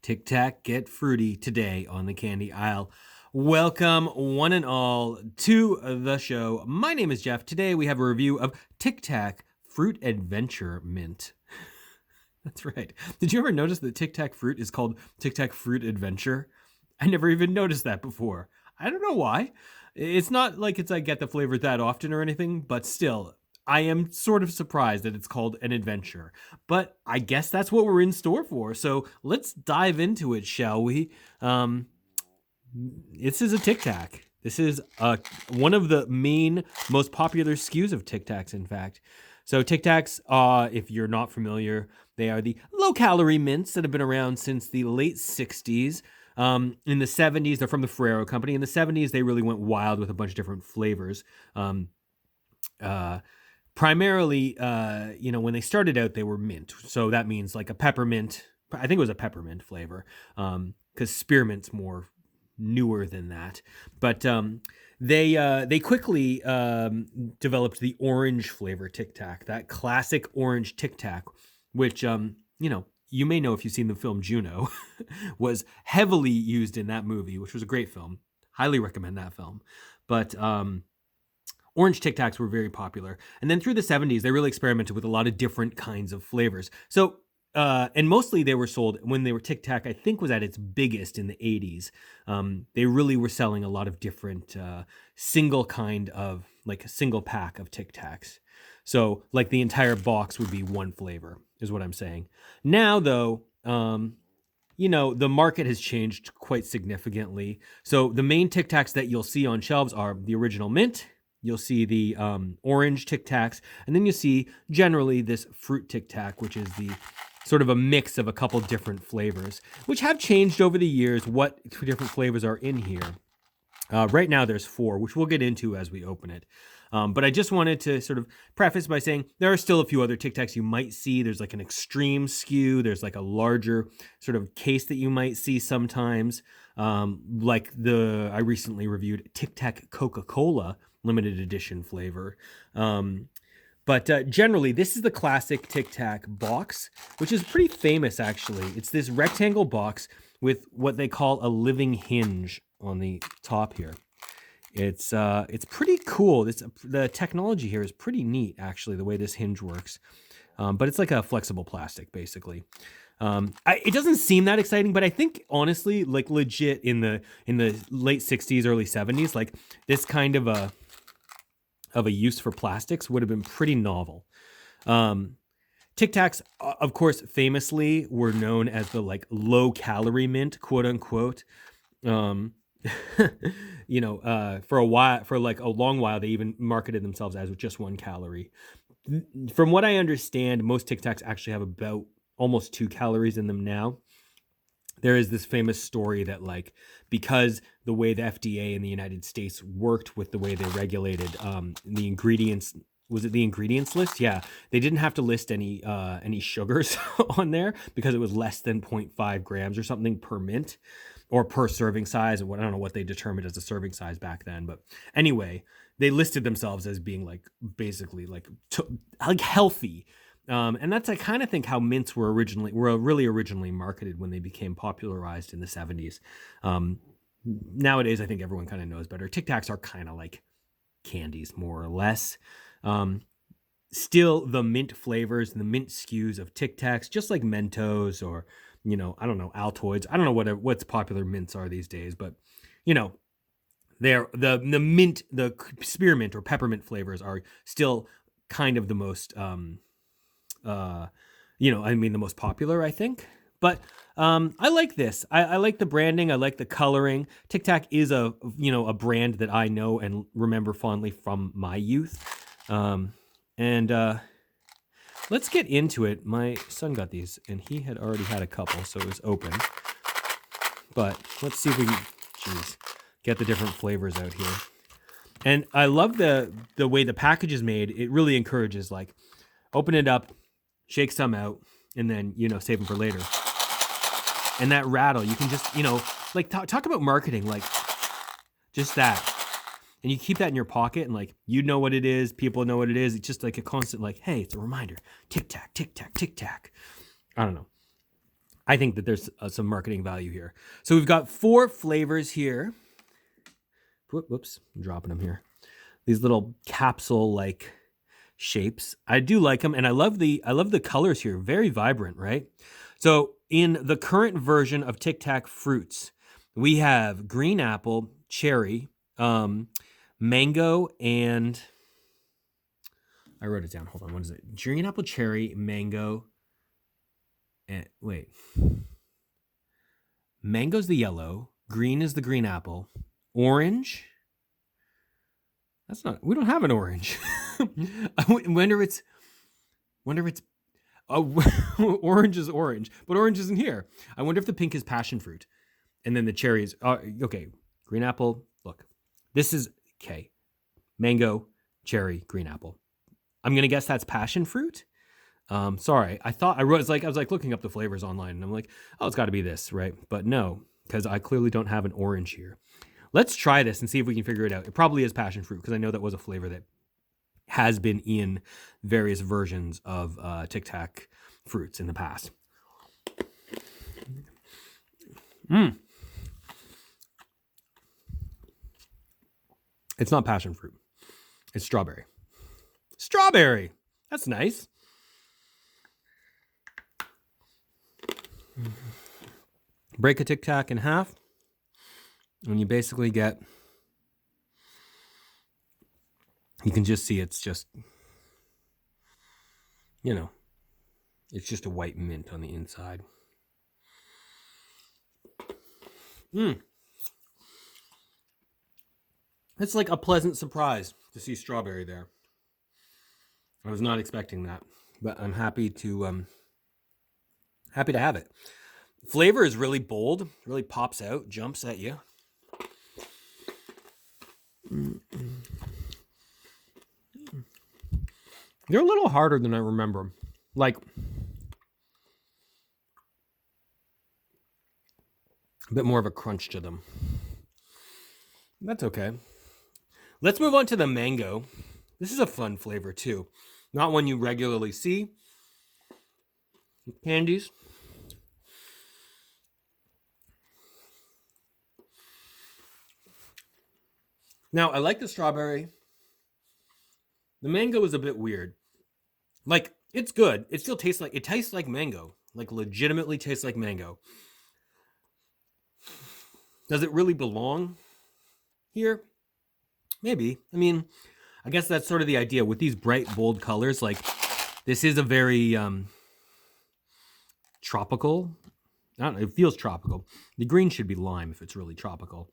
Tic-tac, get fruity today on the candy aisle. Welcome, one and all, to the show. My name is Jeff. Today we have a review of Tic-tac Fruit Adventure Mint. That's right. Did you ever notice that Tic-tac fruit is called Tic-tac Fruit Adventure? I never even noticed that before. I don't know why. It's not like I get the flavor that often or anything, but still, I am sort of surprised that it's called an adventure. But I guess that's what we're in store for. So let's dive into it, shall we? This is a Tic-tac. This is one of the main, most popular SKUs of Tic-tacs, in fact. So Tic-tacs, if you're not familiar, they are the low-calorie mints that have been around since the late 60s. In the 70s, they're from the Ferrero Company. In the 70s, they really went wild with a bunch of different flavors. Primarily, when they started out, they were mint. So that means like a peppermint. I think it was a peppermint flavor, because spearmint's more newer than that. But they quickly developed the orange flavor Tic Tac, that classic orange Tic Tac, which you may know if you've seen the film Juno, was heavily used in that movie, which was a great film. Highly recommend that film. But orange Tic Tacs were very popular. And then through the 70s, they really experimented with a lot of different kinds of flavors. So, and mostly they were sold when they were Tic Tac, I think was at its biggest in the 80s. They really were selling a lot of different single kind of, like a single pack of Tic Tacs. So like the entire box would be one flavor, is what I'm saying. Now, though, the market has changed quite significantly. So the main Tic Tacs that you'll see on shelves are the original mint. You'll see the orange Tic Tacs, and then you see generally this fruit Tic Tac, which is the sort of a mix of a couple different flavors, which have changed over the years. What different flavors are in here? Right now there's 4, which we'll get into as we open it. But I just wanted to sort of preface by saying there are still a few other Tic Tacs you might see. There's like an extreme SKU. There's like a larger sort of case that you might see sometimes. Like I recently reviewed Tic Tac Coca-Cola limited edition flavor. But generally, this is the classic Tic Tac box, which is pretty famous, actually. It's this rectangle box with what they call a living hinge on the top here. It's pretty cool. The technology here is pretty neat, actually, the way this hinge works. But it's like a flexible plastic, basically. It doesn't seem that exciting, but I think honestly, like legit in the late 60s, early 70s, like this kind of a use for plastics would have been pretty novel. Tic Tacs, of course, famously were known as the like low calorie mint, quote unquote. For a long while, they even marketed themselves as just 1 calorie. From what I understand, most Tic Tacs actually have about almost 2 calories in them now. There is this famous story that because the way the FDA in the United States worked with the way they regulated the ingredients, was it the ingredients list? Yeah, they didn't have to list any sugars on there because it was less than 0.5 grams or something per mint or per serving size. I don't know what they determined as a serving size back then, but anyway, they listed themselves as being basically healthy. And that's, I kind of think, how mints were really originally marketed when they became popularized in the 70s. Nowadays, I think everyone kind of knows better. Tic Tacs are kind of like candies, more or less. Still, the mint flavors and the mint SKUs of Tic Tacs, just like Mentos or, I don't know, Altoids. I don't know what's popular mints are these days, but, they're the mint, the spearmint or peppermint flavors are still kind of the most the most popular, I think. But I like this. I like the branding. I like the coloring. Tic Tac is a brand that I know and remember fondly from my youth. Let's get into it. My son got these, and he had already had a couple, so it was open. But let's see if we can get the different flavors out here. And I love the way the package is made. It really encourages, open it up, shake some out, and then, save them for later. And that rattle, you can just, talk about marketing, just that. And you keep that in your pocket and you know what it is. People know what it is. It's just like a constant, hey, it's a reminder. Tic tac, tic tac, tic tac. I don't know. I think that there's some marketing value here. So we've got 4 flavors here. Whoops, I'm dropping them here. These little capsule-like shapes. I do like them, and I love the colors here. Very vibrant, right? So in the current version of Tic Tac fruits, we have green apple, cherry, mango, and I wrote it down. Hold on, what is it? Green apple, cherry, mango, and wait. Mango's the yellow, green is the green apple, orange. That's not. We don't have an orange. I wonder if it's. Orange is orange, but orange isn't here. I wonder if the pink is passion fruit, and then the cherry is okay. Green apple. Look, this is okay. Mango, cherry, green apple. I'm gonna guess that's passion fruit. Sorry, I was like looking up the flavors online, and I'm like, oh, it's got to be this, right? But no, because I clearly don't have an orange here. Let's try this and see if we can figure it out. It probably is passion fruit because I know that was a flavor that has been in various versions of Tic Tac fruits in the past. It's not passion fruit. It's strawberry. Strawberry. That's nice. Break a Tic Tac in half, and you basically get, you can just see it's just, it's just a white mint on the inside. It's like a pleasant surprise to see strawberry there. I was not expecting that, but I'm happy to have it. Flavor is really bold, really pops out, jumps at you. They're a little harder than I remember. Like, a bit more of a crunch to them. That's okay. Let's move on to the mango. This is a fun flavor too. Not one you regularly see. Candies. Now, I like the strawberry. The mango is a bit weird. Like, it's good. It still tastes like mango. Like, legitimately tastes like mango. Does it really belong here? Maybe. I mean, I guess that's sort of the idea with these bright, bold colors. Like, this is a very tropical. I don't know, it feels tropical. The green should be lime if it's really tropical.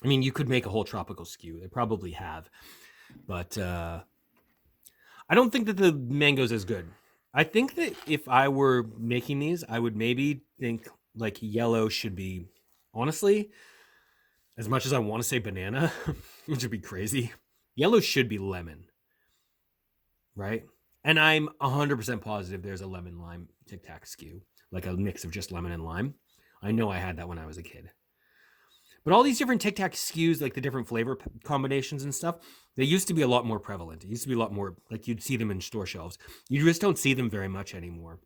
I mean, you could make a whole tropical skew. They probably have. But I don't think that the mango's as good. I think that if I were making these, I would maybe think like yellow should be, honestly, as much as I want to say banana, which would be crazy, yellow should be lemon, right? And I'm 100% positive there's a lemon lime Tic Tac skew, like a mix of just lemon and lime. I know I had that when I was a kid. But all these different Tic Tac skews, like the different flavor combinations and stuff, they used to be a lot more prevalent. It used to be a lot more, like you'd see them in store shelves. You just don't see them very much anymore.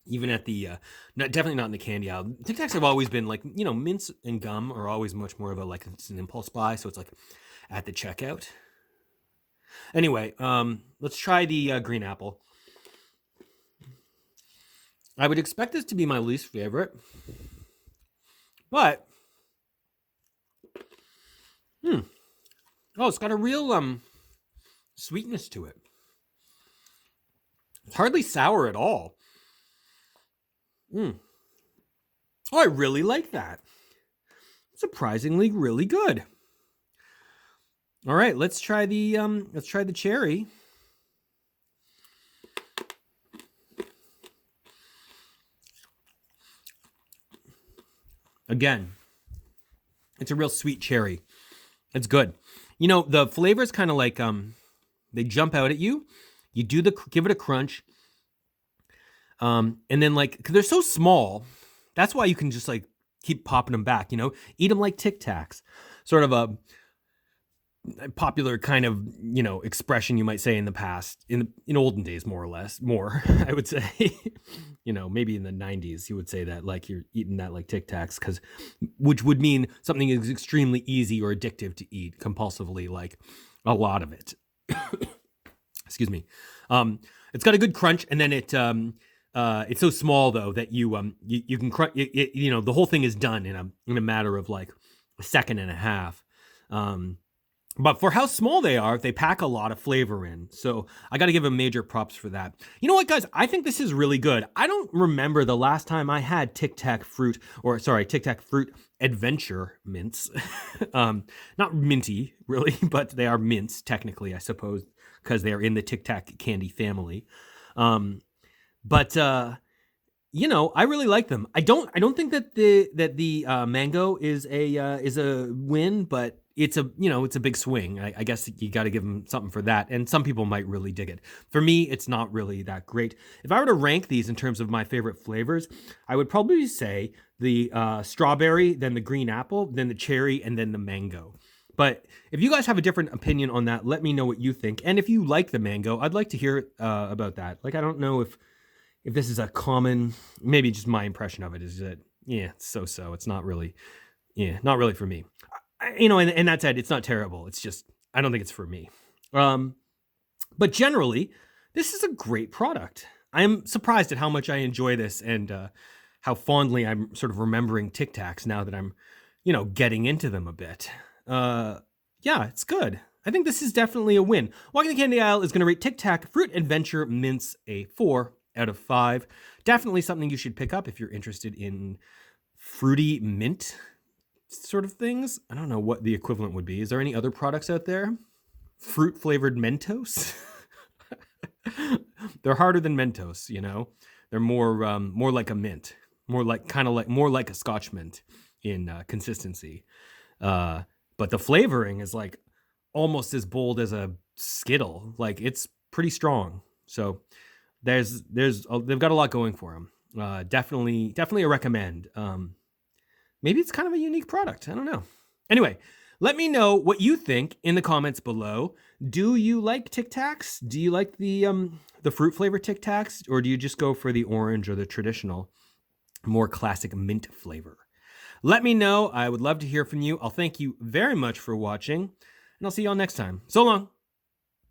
Even at the, definitely not in the candy aisle. Tic Tacs have always been like, mints and gum are always much more of a, like, it's an impulse buy. So it's like at the checkout. Anyway, let's try the green apple. I would expect this to be my least favorite. But, oh, it's got a real sweetness to it. It's hardly sour at all. Oh, I really like that. Surprisingly, really good. All right, let's try the cherry. Again, it's a real sweet cherry. It's good. The flavor is kind of like they jump out at you. You give it a crunch. And then like, cause they're so small, that's why you can just like keep popping them back, eat them like Tic Tacs, sort of popular kind of, expression you might say in the past, in olden days, more or less, more, I would say. Maybe in the 90s, you would say that like you're eating that like Tic Tacs, which would mean something is extremely easy or addictive to eat compulsively, like a lot of it. Excuse me. It's got a good crunch, and then it's so small though that you can crunch. The whole thing is done in a matter of like a second and a half. But for how small they pack a lot of flavor in. So I got to give them major props for that. You know what, guys? I think this is really good. I don't remember the last time I had Tic Tac Fruit Adventure mints. Not minty, really, but they are mints, technically, I suppose, because they are in the Tic Tac candy family. But I really like them. I don't think that the mango is a win, but it's a big swing. I guess you got to give them something for that. And some people might really dig it. For me, it's not really that great. If I were to rank these in terms of my favorite flavors, I would probably say the strawberry, then the green apple, then the cherry, and then the mango. But if you guys have a different opinion on that, let me know what you think. And if you like the mango, I'd like to hear about that. Like, I don't know if this is a common, maybe just my impression of it is that, it's so. It's not really for me. And that said, it's not terrible. It's just, I don't think it's for me. But generally, this is a great product. I'm surprised at how much I enjoy this and how fondly I'm sort of remembering Tic Tacs now that I'm, getting into them a bit. It's good. I think this is definitely a win. Walking the Candy Aisle is going to rate Tic Tac Fruit Adventure Mints a 4 out of 5. Definitely something you should pick up if you're interested in fruity mint sort of things. I don't know what the equivalent would be. Is there any other products out there? Fruit flavored Mentos? They're harder than Mentos, They're more like a mint, more like a Scotch mint in consistency. But the flavoring is like almost as bold as a Skittle. Like, it's pretty strong. So they've got a lot going for them. Definitely a recommend. Maybe it's kind of a unique product. I don't know. Anyway, let me know what you think in the comments below. Do you like Tic Tacs? Do you like the fruit flavor Tic Tacs, or do you just go for the orange or the traditional, more classic mint flavor? Let me know. I would love to hear from you. I'll thank you very much for watching, and I'll see you all next time. So long.